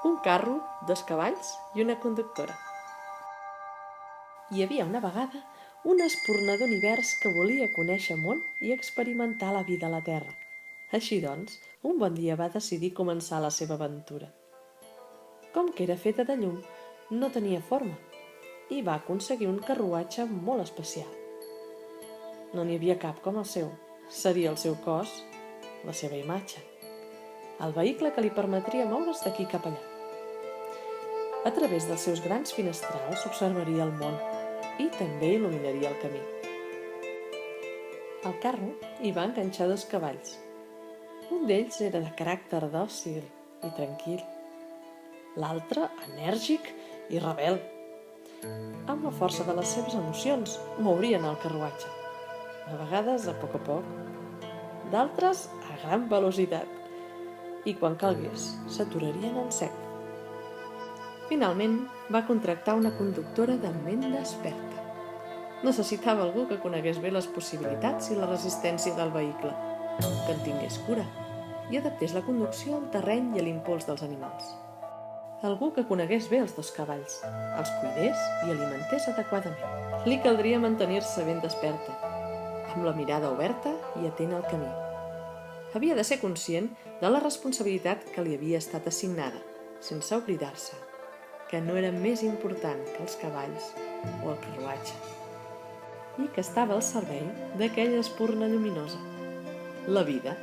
Un carro, 2 cavalls i una conductora. Hi havia una vegada un espurna d'univers que volia conèixer món i experimentar la vida a la Terra. Així doncs, un bon dia va decidir començar la seva aventura. Com que era feta de llum, no tenia forma i va aconseguir un carruatge molt especial. No n'hi havia cap com el seu. Seria el seu cos, la seva imatge, el vehicle que li permetria moure's d'aquí cap allà. A través dels seus grans finestrals observaria el món i també il·luminaria el camí. Al carro hi va enganxar 2 cavalls. Un d'ells era de caràcter dòcil i tranquil. L'altre, enèrgic i rebel. Amb la força de les seves emocions, mourien el carruatge. A vegades a poc, d'altres a gran velocitat. I quan calgués, s'aturarien en sec. Finalment, va contractar una conductora de ment desperta. Necessitava algú que conegués bé les possibilitats i la resistència del vehicle, que en tingués cura i adaptés la conducció al terreny i a l'impuls dels animals. Algú que conegués bé els 2 cavalls, els cuidés i alimentés adequadament. Li caldria mantenir-se ben desperta, amb la mirada oberta i atent al camí. Havia de ser conscient de la responsabilitat que li havia estat assignada, sense oblidar-se que no era més important que els cavalls o el carruatge, i que estava al servei d'aquella espurna lluminosa, la vida.